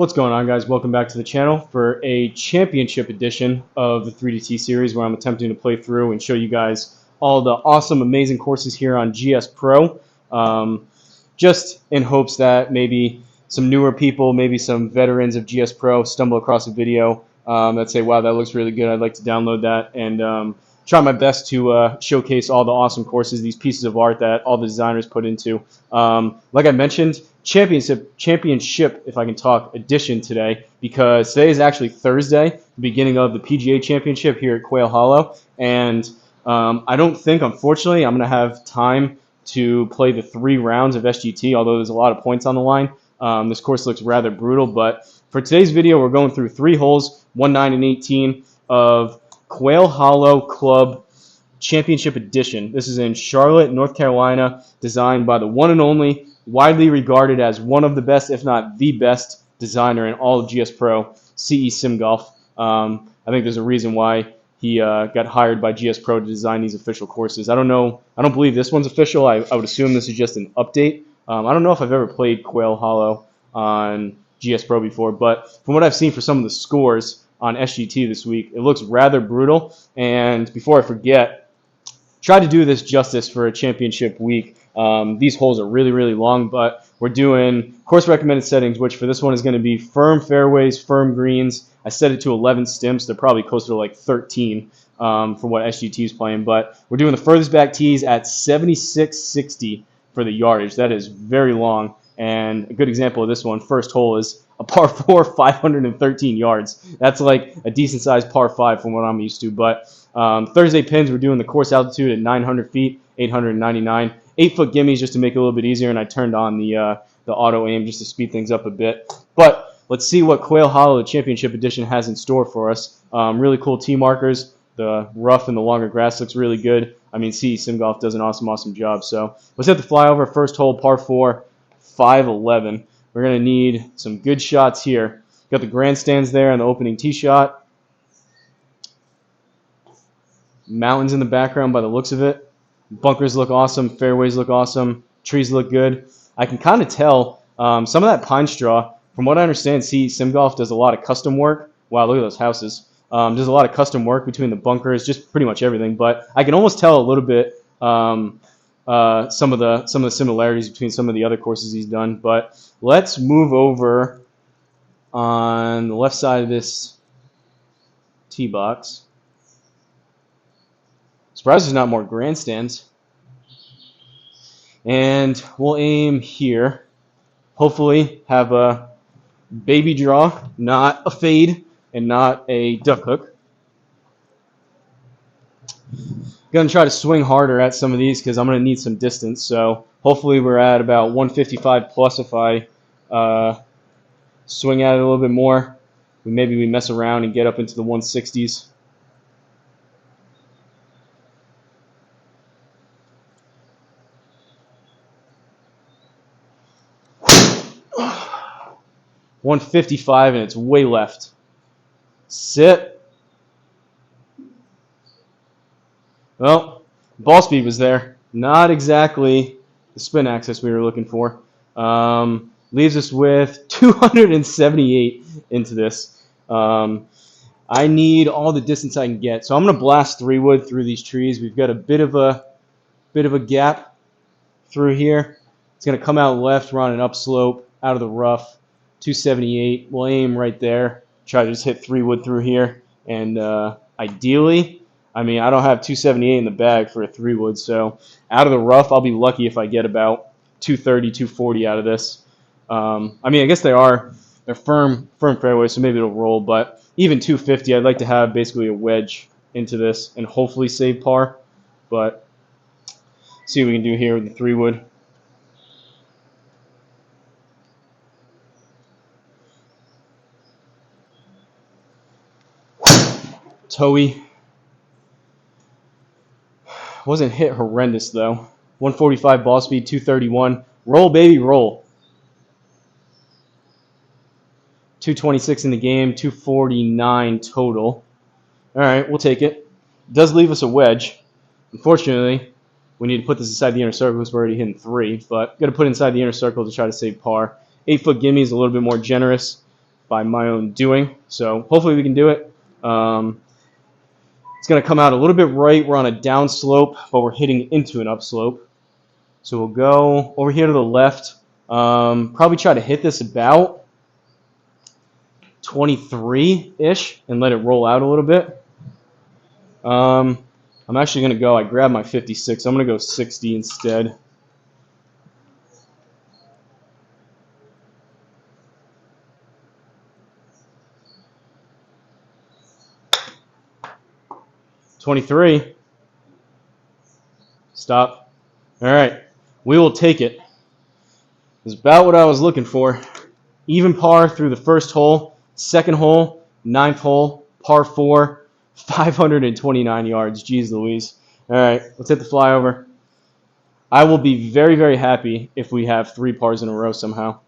What's going on, guys? Welcome back to the channel for a championship edition of the 3DT series where I'm attempting to play through and show you guys all the awesome, amazing courses here on GSPro. Just in hopes that maybe some newer people, maybe some veterans of GSPro stumble across a video that say, wow, that looks really good. I'd like to download that and try my best to showcase all the awesome courses, these pieces of art that all the designers put into. Like I mentioned, championship, if I can talk, edition today, because today is actually Thursday, the beginning of the PGA Championship here at Quail Hollow, and I don't think, unfortunately, I'm going to have time to play the 3 rounds of SGT, although there's a lot of points on the line. This course looks rather brutal, but for today's video, we're going through 3 holes, 1, 9, and 18 of Quail Hollow Club Championship Edition. This is in Charlotte, North Carolina, designed by the one and only, widely regarded as one of the best, if not the best, designer in all of GSPro, CE Sim Golf. I think there's a reason why he got hired by GSPro to design these official courses. I don't know. I don't believe this one's official. I would assume this is just an update. I don't know if I've ever played Quail Hollow on GSPro before, but from what I've seen for some of the scores on SGT this week, it looks rather brutal. And before I forget, try to do this justice for a championship week. These holes are really, really long, but we're doing course recommended settings, which for this one is going to be firm fairways, firm greens. I set it to 11 stimps. They're probably closer to like 13 for what SGT is playing, but we're doing the furthest back tees at 76.60 for the yardage. That is very long, and a good example of this one, first hole, is a par 4, 513 yards. That's like a decent-sized par 5 from what I'm used to, but Thursday pins, we're doing the course altitude at 900 feet, 899. 8-foot gimmies just to make it a little bit easier, and I turned on the auto aim just to speed things up a bit. But let's see what Quail Hollow Championship Edition has in store for us. Really cool tee markers. The rough and the longer grass looks really good. I mean, CE Sim Golf does an awesome job. So let's hit the flyover. First hole, par 4, 511. We're going to need some good shots here. Got the grandstands there on the opening tee shot. Mountains in the background by the looks of it. Bunkers look awesome. Fairways look awesome. Trees look good. I can kind of tell some of that pine straw. From what I understand, CE Sim Golf does a lot of custom work. Wow, look at those houses. Does a lot of custom work between the bunkers, just pretty much everything. But I can almost tell a little bit some of the similarities between some of the other courses he's done. But let's move over on the left side of this tee box. Surprised there's not more grandstands. And we'll aim here. Hopefully have a baby draw, not a fade, and not a duck hook. Gonna try to swing harder at some of these because I'm gonna need some distance. So hopefully we're at about 155 plus if I swing at it a little bit more. Maybe we mess around and get up into the 160s. $155 and it's way left. Sit. Well, ball speed was there. Not exactly the spin axis we were looking for. Leaves us with 278 into this. I need all the distance I can get. So I'm going to blast 3-wood through these trees. We've got a bit of a gap through here. It's going to come out left. We're on an upslope out of the rough. 278. We'll aim right there. Try to just hit 3-wood through here. And ideally, I mean, I don't have 278 in the bag for a 3-wood, so out of the rough, I'll be lucky if I get about 230, 240 out of this. I mean, I guess they're firm fairways, so maybe it'll roll, but even 250, I'd like to have basically a wedge into this and hopefully save par. But see what we can do here with the 3-wood. Toey. Wasn't hit horrendous though. 145 ball speed, 231. Roll, baby, roll. 226 in the game, 249 total. All right, we'll take it. Does leave us a wedge. Unfortunately, we need to put this inside the inner circle because we're already hitting 3, but got to put it inside the inner circle to try to save par. 8-foot gimme is a little bit more generous. by my own doing. So hopefully we can do it. It's going to come out a little bit right. We're on a down slope, but we're hitting into an upslope. So we'll go over here to the left. Probably try to hit this about 23-ish and let it roll out a little bit. I'm actually going to go, I grabbed my 56. I'm going to go 60 instead. $23. Stop. All right. We will take it. It's about what I was looking for. Even par through the first hole, second hole, ninth hole, par 4, 529 yards. Jeez Louise. All right, let's hit the flyover. I will be very, very happy if we have 3 pars in a row somehow.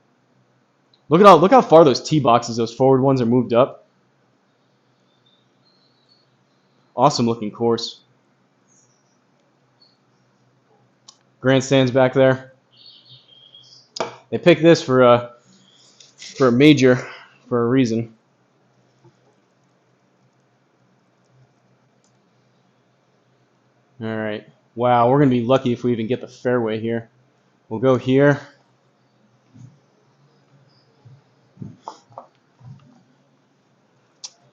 Look how far those tee boxes, those forward ones, are moved up. Awesome looking course. Grandstands back there. They picked this for a major for a reason. All right. Wow, we're going to be lucky if we even get the fairway here. We'll go here.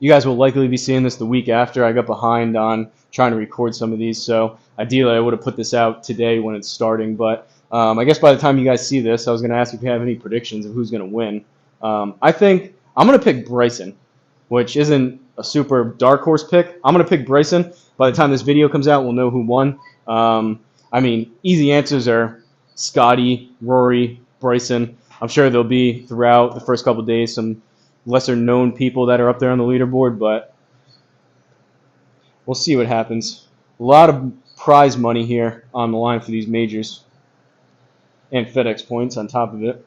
You guys will likely be seeing this the week after. I got behind on trying to record some of these, so ideally I would have put this out today when it's starting. But I guess by the time you guys see this, I was going to ask if you have any predictions of who's going to win. I think I'm going to pick Bryson, which isn't a super dark horse pick. I'm going to pick Bryson. By the time this video comes out, we'll know who won. I mean, easy answers are Scotty, Rory, Bryson. I'm sure there'll be throughout the first couple of days some lesser known people that are up there on the leaderboard, but we'll see what happens. A lot of prize money here on the line for these majors and FedEx points on top of it.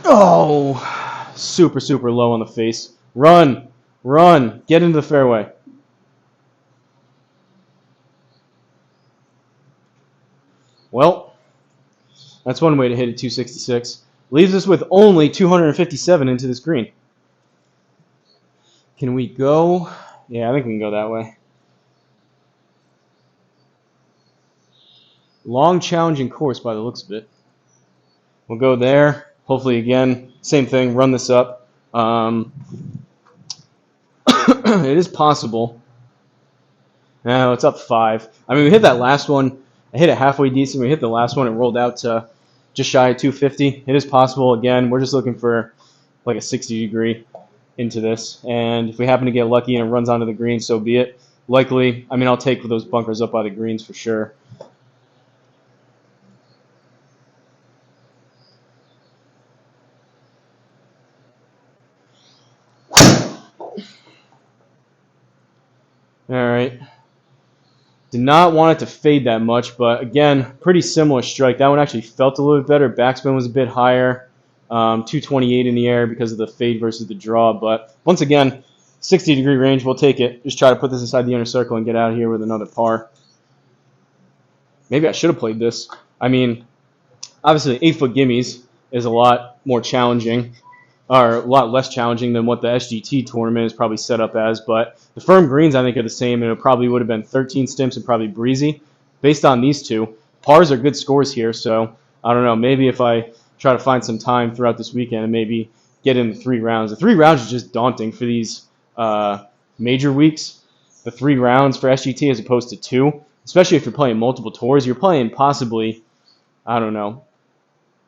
Oh, super, super low on the face. Run, run, get into the fairway. Well, that's one way to hit it, 266. Leaves us with only 257 into this green. Can we go? Yeah, I think we can go that way. Long, challenging course by the looks of it. We'll go there. Hopefully, again, same thing, run this up. It is possible. No, it's up 5. I mean, we hit that last one. I hit it halfway decent. We hit the last one and rolled out to just shy of 250. It is possible. Again, we're just looking for like a 60-degree into this. And if we happen to get lucky and it runs onto the green, so be it. Likely, I mean, I'll take those bunkers up by the greens for sure. All right. Did not want it to fade that much, but again, pretty similar strike. That one actually felt a little bit better. Backspin was a bit higher. 228 in the air because of the fade versus the draw. But once again, 60-degree range, we'll take it. Just try to put this inside the inner circle and get out of here with another par. Maybe I should have played this. I mean, obviously 8-foot gimmies is a lot more challenging, or a lot less challenging than what the SGT tournament is probably set up as. But the firm greens, I think, are the same, and it probably would have been 13 stimps and probably breezy. Based on these two, pars are good scores here, so I don't know. Maybe if I try to find some time throughout this weekend and maybe get in the 3 rounds. The 3 rounds is just daunting for these major weeks. The 3 rounds for SGT as opposed to 2, especially if you're playing multiple tours. You're playing possibly, I don't know,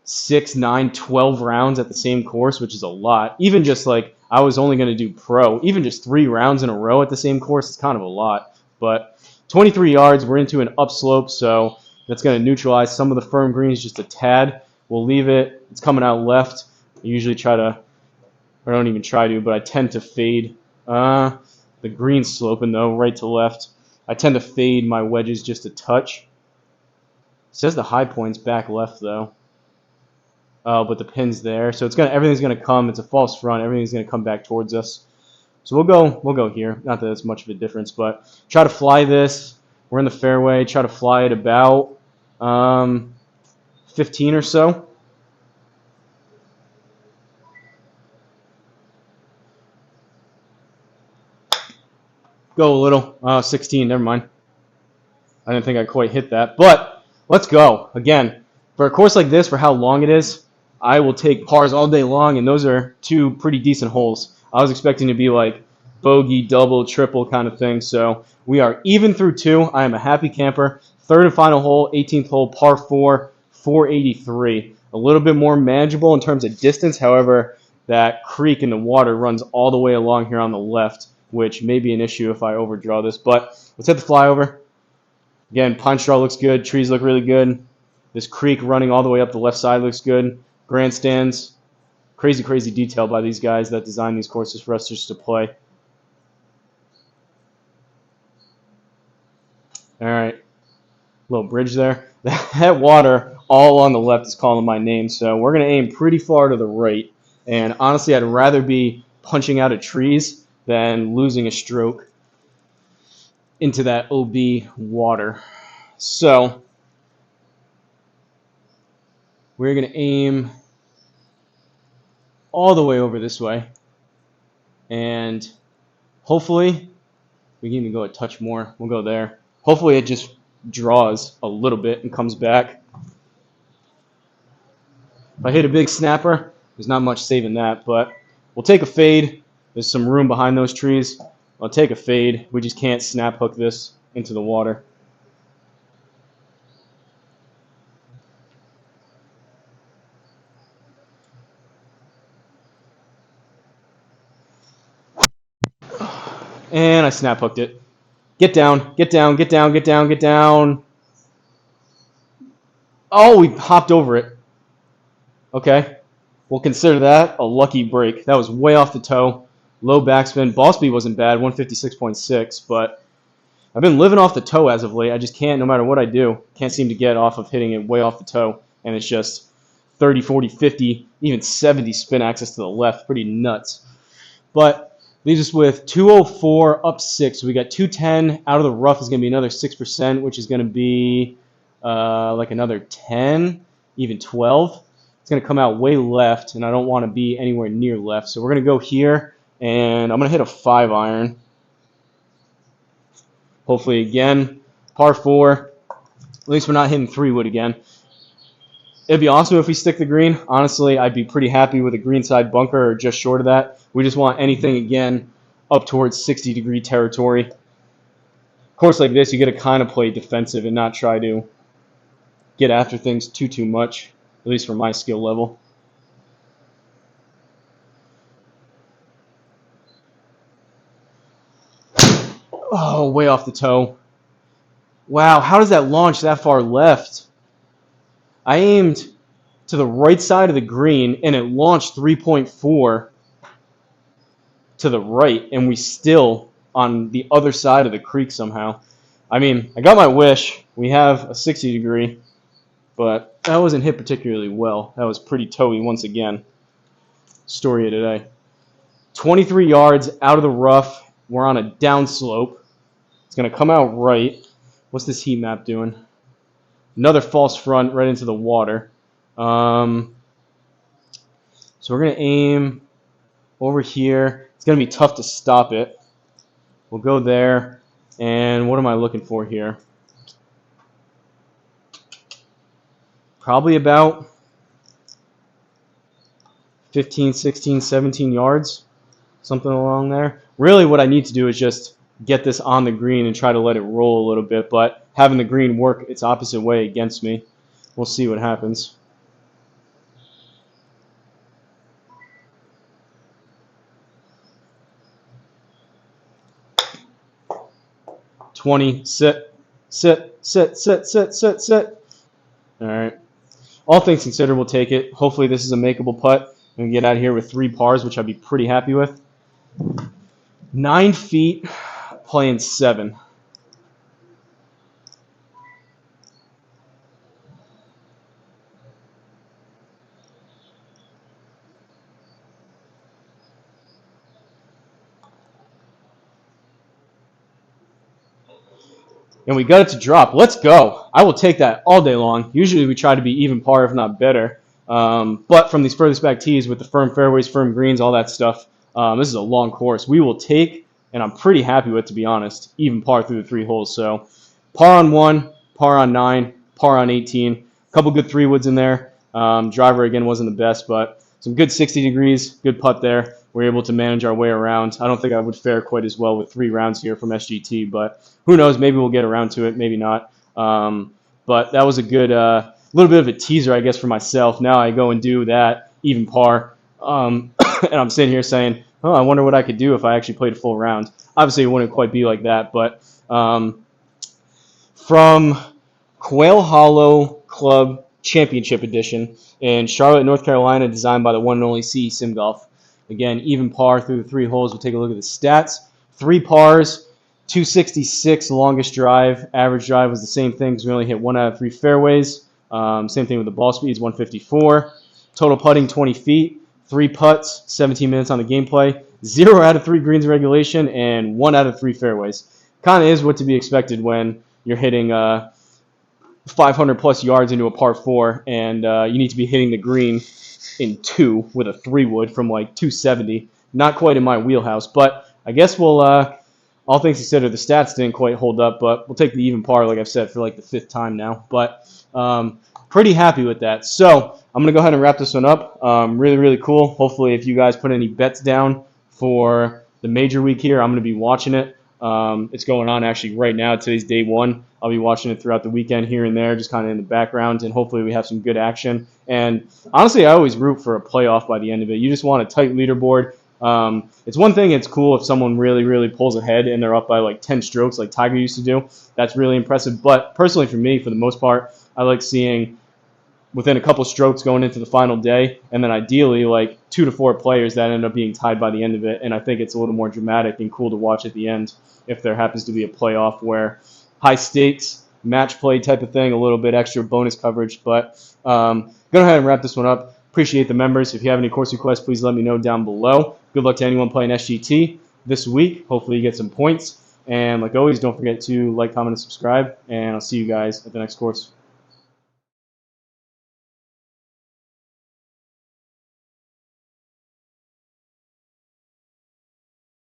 6, 9, 12 rounds at the same course, which is a lot. Even just like I was only going to do pro, even just 3 rounds in a row at the same course, it's kind of a lot. But 23 yards, we're into an upslope, so that's going to neutralize some of the firm greens just a tad. We'll leave it. It's coming out left. I usually try to, or I don't even try to, but I tend to fade. The green's sloping though, right to left. I tend to fade my wedges just a touch. It says the high point's back left though. But the pin's there, so everything's gonna come. It's a false front. Everything's gonna come back towards us. So we'll go here. Not that it's much of a difference, but try to fly this. We're in the fairway. Try to fly it about 15 or so. Go a little. 16, never mind. I didn't think I quite hit that. But let's go. Again, for a course like this, for how long it is, I will take pars all day long, and those are two pretty decent holes. I was expecting to be like bogey, double, triple kind of thing. So we are even through 2. I am a happy camper. Third and final hole, 18th hole, par 4, 483. A little bit more manageable in terms of distance. However, that creek in the water runs all the way along here on the left, which may be an issue if I overdraw this. But let's hit the flyover. Again, pine straw looks good. Trees look really good. This creek running all the way up the left side looks good. Grandstands. Crazy, crazy detail by these guys that design these courses for us just to play. All right. Little bridge there. That water all on the left is calling my name, so we're going to aim pretty far to the right. And honestly, I'd rather be punching out of trees than losing a stroke into that OB water. So we're going to aim all the way over this way. And hopefully, we can even go a touch more. We'll go there. Hopefully it just draws a little bit and comes back. If I hit a big snapper, there's not much saving that, but we'll take a fade. There's some room behind those trees. I'll take a fade. We just can't snap hook this into the water. And I snap hooked it. Get down, get down, get down, get down, get down. Oh, we hopped over it. Okay. We'll consider that a lucky break. That was way off the toe. Low backspin. Ball speed wasn't bad, 156.6, but I've been living off the toe as of late. I just can't, no matter what I do, can't seem to get off of hitting it way off the toe. And it's just 30, 40, 50, even 70 spin axis to the left. Pretty nuts. But leaves us with 204 up 6. So we got 210 out of the rough is going to be another 6%, which is going to be like another 10, even 12. It's going to come out way left, and I don't want to be anywhere near left. So we're going to go here, and I'm going to hit a 5-iron. Hopefully, again, par 4. At least we're not hitting 3-wood again. It'd be awesome if we stick the green. Honestly, I'd be pretty happy with a greenside bunker or just short of that. We just want anything, again, up towards 60-degree territory. Of course, like this, you got to kind of play defensive and not try to get after things too much, at least for my skill level. Oh, way off the toe. Wow, how does that launch that far left? I aimed to the right side of the green, and it launched 3.4 to the right, and we still on the other side of the creek somehow. I mean, I got my wish. We have a 60-degree, but that wasn't hit particularly well. That was pretty toey once again. Story of today. 23 yards out of the rough. We're on a downslope. It's going to come out right. What's this heat map doing? Another false front right into the water. So we're going to aim over here. It's going to be tough to stop it. We'll go there. And what am I looking for here? Probably about 15, 16, 17 yards. Something along there. Really what I need to do is just get this on the green and try to let it roll a little bit. But having the green work its opposite way against me. We'll see what happens. Sit. All right. All things considered, we'll take it. Hopefully this is a makeable putt and we get out of here with 3 pars, which I'd be pretty happy with. 9 feet, playing 7. And we got it to drop. Let's go. I will take that all day long. Usually we try to be even par, if not better. But from these furthest back tees with the firm fairways, firm greens, all that stuff, this is a long course. We will take, and I'm pretty happy with, to be honest, even par through the 3 holes. So par on 1, par on 9, par on 18. A couple good 3-woods in there. Driver, again, wasn't the best, but some good 60 degrees, good putt there. We're able to manage our way around. I don't think I would fare quite as well with 3 rounds here from SGT, but who knows? Maybe we'll get around to it, maybe not. But that was a good little bit of a teaser, I guess, for myself. Now I go and do that, even par, and I'm sitting here saying, oh, I wonder what I could do if I actually played a full round. Obviously, it wouldn't quite be like that, but from Quail Hollow Club Championship Edition in Charlotte, North Carolina, designed by the one and only C. Sim Golf. Again, even par through the 3 holes. We'll take a look at the stats. 3 pars, 266 longest drive. Average drive was the same thing because we only hit 1 out of 3 fairways. Same thing with the ball speeds, 154. Total putting, 20 feet. 3 putts, 17 minutes on the gameplay. 0 out of 3 greens in regulation, and 1 out of 3 fairways. Kind of is what to be expected when you're hitting 500 plus yards into a par 4, and you need to be hitting the green in 2 with a 3-wood from like 270. Not quite in my wheelhouse, but I guess we'll, all things considered, the stats didn't quite hold up, but we'll take the even par, like I've said, for like the 5th time now. But pretty happy with that. So I'm going to go ahead and wrap this one up. Really, really cool. Hopefully, if you guys put any bets down for the major week here, I'm going to be watching it. It's going on actually right now. Today's day 1. I'll be watching it throughout the weekend here and there, just kind of in the background, and hopefully we have some good action. And honestly, I always root for a playoff by the end of it. You just want a tight leaderboard. It's one thing, it's cool if someone really, really pulls ahead and they're up by like 10 strokes like Tiger used to do. That's really impressive. But personally for me, for the most part, I like seeing within a couple strokes going into the final day, and then ideally like 2 to 4 players that end up being tied by the end of it. And I think it's a little more dramatic and cool to watch at the end if there happens to be a playoff where high stakes, match play type of thing, a little bit extra bonus coverage. But go ahead and wrap this one up. Appreciate the members. If you have any course requests, please let me know down below. Good luck to anyone playing SGT this week. Hopefully you get some points. And like always, don't forget to like, comment, and subscribe. And I'll see you guys at the next course.